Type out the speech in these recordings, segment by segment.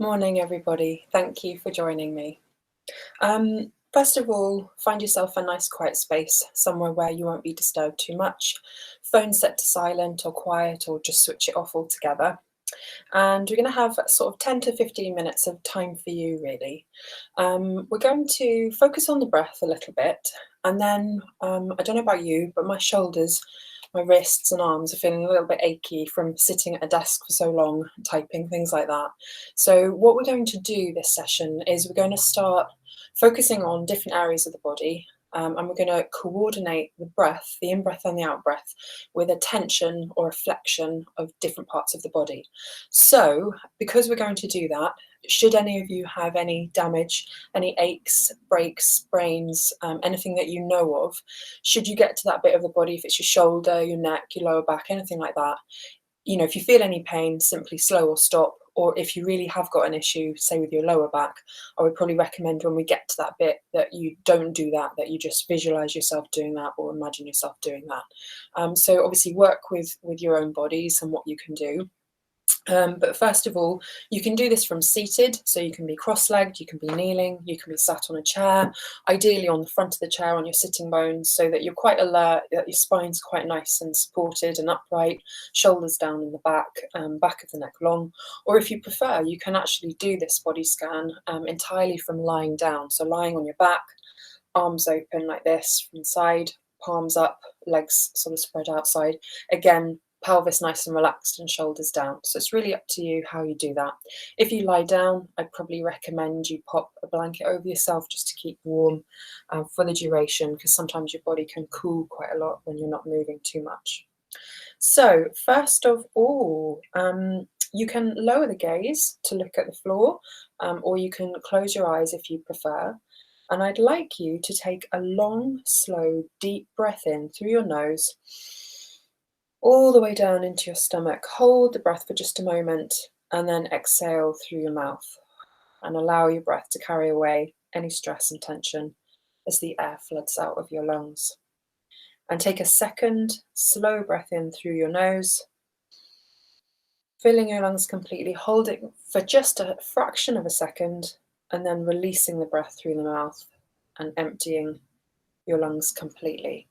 Morning, everybody. Thank you for joining me. First of all, find yourself a nice quiet space, somewhere where you won't be disturbed too much. Phone set to silent or quiet, or just switch it off altogether. And we're going to have sort of 10 to 15 minutes of time for you, really. We're going to focus on the breath a little bit. And then, I don't know about you, but my shoulders, my wrists and arms are feeling a little bit achy from sitting at a desk for so long, typing, things like that. So what we're going to do this session is we're going to start focusing on different areas of the body, and we're going to coordinate the breath, the in-breath and the out-breath, with a tension or a flexion of different parts of the body. So because we're going to do that, should any of you have any damage, any aches, breaks, sprains, anything that you know of, should you get to that bit of the body, if it's your shoulder, your neck, your lower back, anything like that, if you feel any pain, simply slow or stop. Or if you really have got an issue, say with your lower back, I would probably recommend when we get to that bit that you don't do that, that you just visualize yourself doing that or imagine yourself doing that. So obviously work with your own bodies and what you can do. But first of all, you can do this from seated, so you can be cross-legged, you can be kneeling, you can be sat on a chair, ideally on the front of the chair on your sitting bones, so that you're quite alert, that your spine's quite nice and supported and upright, shoulders down in the back, back of the neck long. Or if you prefer, you can actually do this body scan entirely from lying down, so lying on your back, arms open like this from the side, palms up, legs sort of spread outside. Again, pelvis nice and relaxed and shoulders down. So it's really up to you how you do that. If you lie down, I'd probably recommend you pop a blanket over yourself just to keep warm for the duration, because sometimes your body can cool quite a lot when you're not moving too much. So first of all, you can lower the gaze to look at the floor, or you can close your eyes if you prefer. And I'd like you to take a long, slow, deep breath in through your nose, all the way down into your stomach. Hold the breath for just a moment and then exhale through your mouth, and allow your breath to carry away any stress and tension as the air floods out of your lungs. And take a second slow breath in through your nose, filling your lungs completely, holding for just a fraction of a second, and then releasing the breath through the mouth and emptying your lungs completely.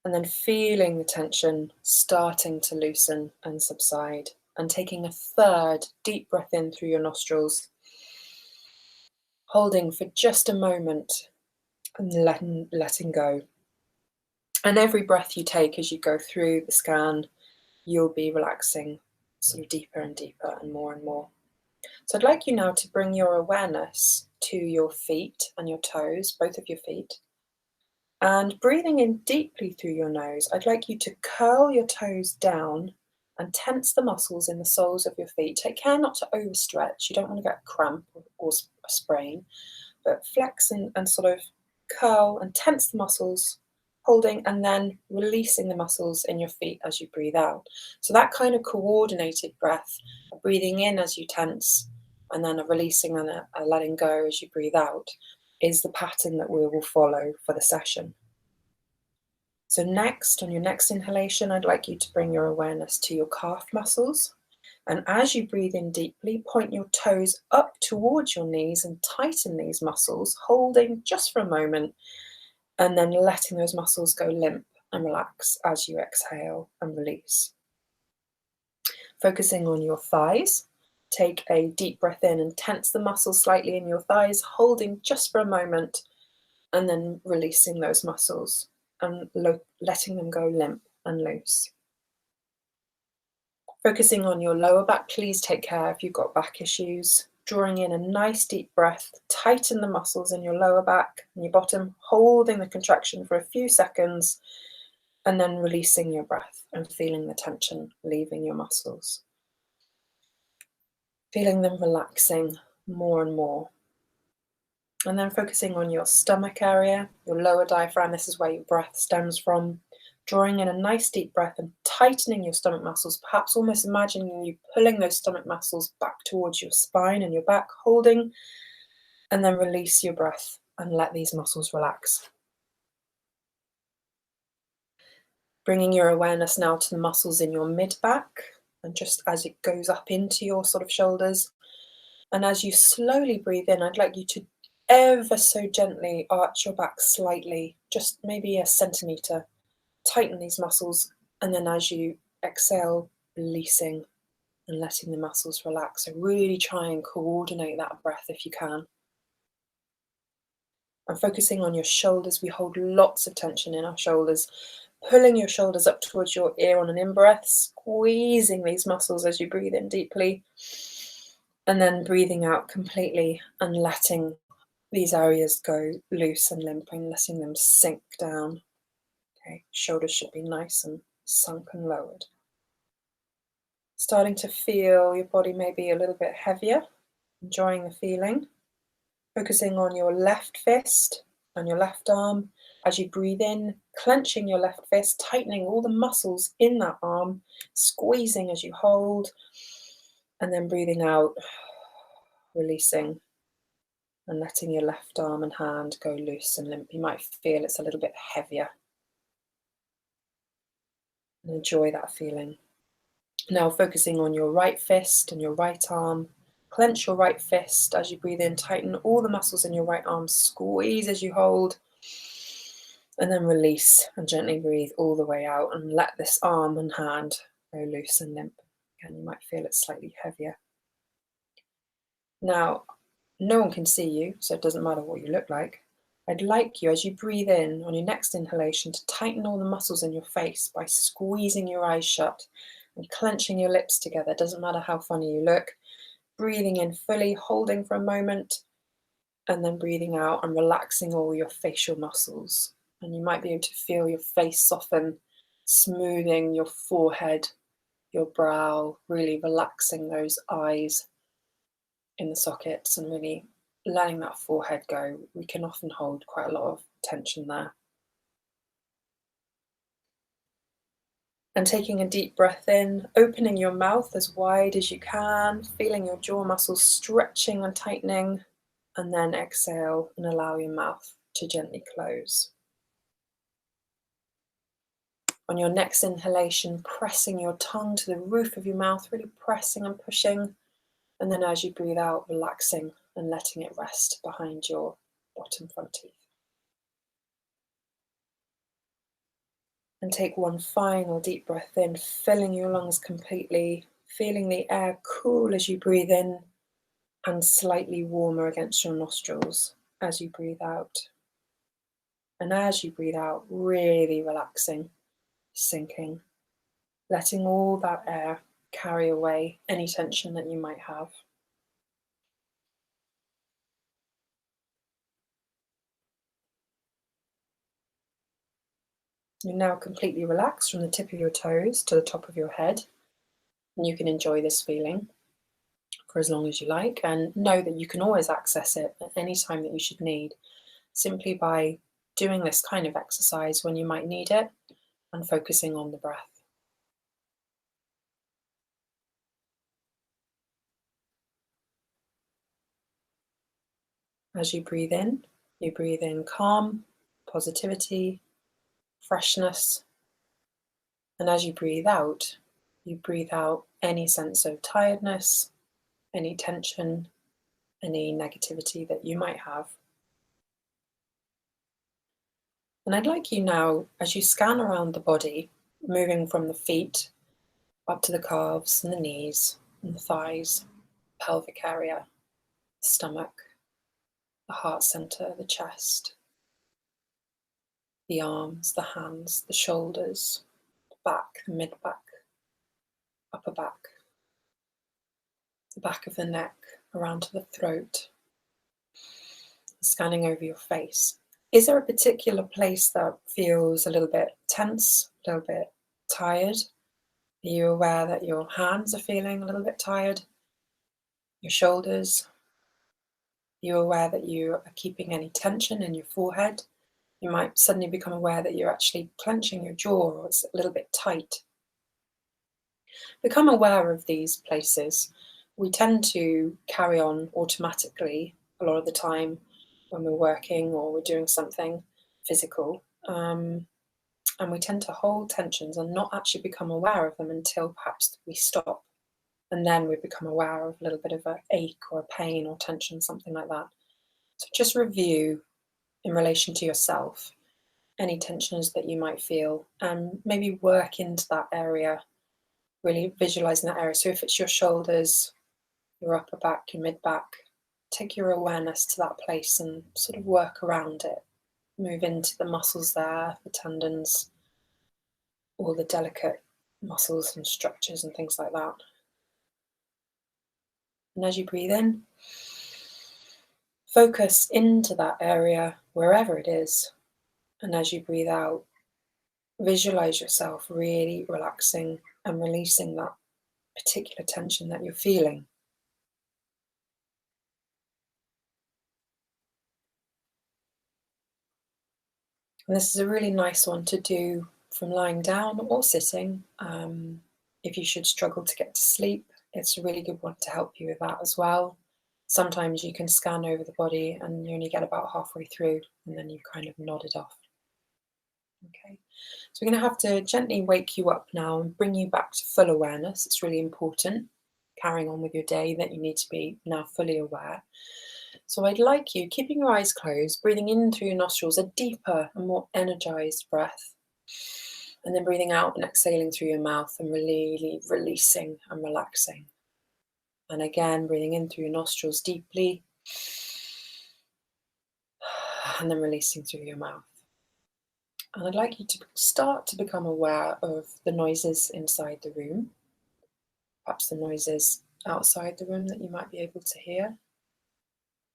And then feeling the tension starting to loosen and subside, and taking a third deep breath in through your nostrils, holding for just a moment and letting go. And every breath you take as you go through the scan, you'll be relaxing sort of deeper and deeper and more. So I'd like you now to bring your awareness to your feet and your toes, both of your feet. And breathing in deeply through your nose, I'd like you to curl your toes down and tense the muscles in the soles of your feet. Take care not to overstretch. You don't want to get a cramp or a sprain, but flex and sort of curl and tense the muscles, holding and then releasing the muscles in your feet as you breathe out. So that kind of coordinated breath, breathing in as you tense, and then a releasing and a letting go as you breathe out, is the pattern that we will follow for the session. So next, on your next inhalation, I'd like you to bring your awareness to your calf muscles. And as you breathe in deeply, point your toes up towards your knees and tighten these muscles, holding just for a moment, and then letting those muscles go limp and relax as you exhale and release. Focusing on your thighs, take a deep breath in and tense the muscles slightly in your thighs, holding just for a moment, and then releasing those muscles and letting them go limp and loose. Focusing on your lower back, please take care if you've got back issues. Drawing in a nice deep breath, tighten the muscles in your lower back and your bottom, holding the contraction for a few seconds, and then releasing your breath and feeling the tension leaving your muscles. Feeling them relaxing more and more. And then focusing on your stomach area, your lower diaphragm, this is where your breath stems from. Drawing in a nice deep breath and tightening your stomach muscles, perhaps almost imagining you pulling those stomach muscles back towards your spine and your back, holding, and then release your breath and let these muscles relax. Bringing your awareness now to the muscles in your mid-back, and just as it goes up into your sort of shoulders. And as you slowly breathe in, I'd like you to ever so gently arch your back slightly, just maybe a centimetre. Tighten these muscles, and then as you exhale, releasing and letting the muscles relax. So really try and coordinate that breath if you can. And focusing on your shoulders, we hold lots of tension in our shoulders. Pulling your shoulders up towards your ear on an in-breath, squeezing these muscles as you breathe in deeply, and then breathing out completely and letting these areas go loose and limp and letting them sink down. Okay, shoulders should be nice and sunk and lowered. Starting to feel your body maybe a little bit heavier, enjoying the feeling. Focusing on your left fist and your left arm. As you breathe in, clenching your left fist, tightening all the muscles in that arm, squeezing as you hold, and then breathing out, releasing and letting your left arm and hand go loose and limp. You might feel it's a little bit heavier. And enjoy that feeling. Now focusing on your right fist and your right arm. Clench your right fist as you breathe in, tighten all the muscles in your right arm, squeeze as you hold, and then release and gently breathe all the way out and let this arm and hand go loose and limp. Again, you might feel it slightly heavier. Now, no one can see you, so it doesn't matter what you look like. I'd like you, as you breathe in on your next inhalation, to tighten all the muscles in your face by squeezing your eyes shut and clenching your lips together. It doesn't matter how funny you look. Breathing in fully, holding for a moment, and then breathing out and relaxing all your facial muscles. And you might be able to feel your face soften, smoothing your forehead, your brow, really relaxing those eyes in the sockets and really letting that forehead go. We can often hold quite a lot of tension there. And taking a deep breath in, opening your mouth as wide as you can, feeling your jaw muscles stretching and tightening, and then exhale and allow your mouth to gently close. On your next inhalation, pressing your tongue to the roof of your mouth, really pressing and pushing, and then as you breathe out, relaxing and letting it rest behind your bottom front teeth. And take one final deep breath in, filling your lungs completely, feeling the air cool as you breathe in and slightly warmer against your nostrils as you breathe out. And as you breathe out, really relaxing, sinking, letting all that air carry away any tension that you might have. You're now completely relaxed from the tip of your toes to the top of your head. And you can enjoy this feeling for as long as you like, and know that you can always access it at any time that you should need, simply by doing this kind of exercise when you might need it and focusing on the breath. As you breathe in calm, positivity, freshness, and as you breathe out any sense of tiredness, any tension, any negativity that you might have. And I'd like you now, as you scan around the body, moving from the feet up to the calves and the knees and the thighs, pelvic area, the stomach, the heart center, the chest, the arms, the hands, the shoulders, the back, the mid-back, upper back, the back of the neck, around to the throat, scanning over your face. Is there a particular place that feels a little bit tense, a little bit tired? Are you aware that your hands are feeling a little bit tired? Your shoulders? Are you aware that you are keeping any tension in your forehead? You might suddenly become aware that you're actually clenching your jaw or it's a little bit tight. Become aware of these places. We tend to carry on automatically a lot of the time when we're working or we're doing something physical. And we tend to hold tensions and not actually become aware of them until perhaps we stop. And then we become aware of a little bit of an ache or a pain or tension, something like that. So just review in relation to yourself any tensions that you might feel and maybe work into that area, really visualizing that area. So if it's your shoulders, your upper back, your mid back, take your awareness to that place and sort of work around it. Move into the muscles there, the tendons, all the delicate muscles and structures and things like that. And as you breathe in, focus into that area, wherever it is. And as you breathe out, visualize yourself really relaxing and releasing that particular tension that you're feeling. And this is a really nice one to do from lying down or sitting. If you should struggle to get to sleep, it's a really good one to help you with that as well. Sometimes you can scan over the body and you only get about halfway through and then you kind of nod it off. Okay, so we're going to have to gently wake you up now and bring you back to full awareness. It's really important, carrying on with your day, that you need to be now fully aware. So I'd like you, keeping your eyes closed, breathing in through your nostrils, a deeper and more energized breath. And then breathing out and exhaling through your mouth and really releasing and relaxing. And again, breathing in through your nostrils deeply. And then releasing through your mouth. And I'd like you to start to become aware of the noises inside the room. Perhaps the noises outside the room that you might be able to hear.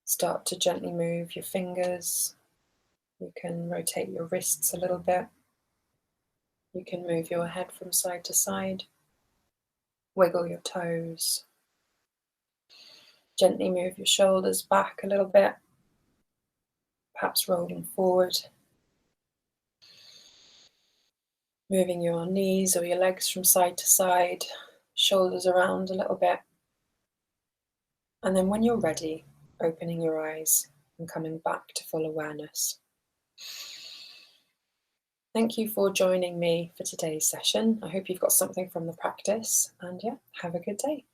Start to gently move your fingers. You can rotate your wrists a little bit. You can move your head from side to side. Wiggle your toes. Gently move your shoulders back a little bit. Perhaps rolling forward. Moving your knees or your legs from side to side. Shoulders around a little bit. And then when you're ready, opening your eyes and coming back to full awareness. Thank you for joining me for today's session. I hope you've got something from the practice, and yeah, have a good day.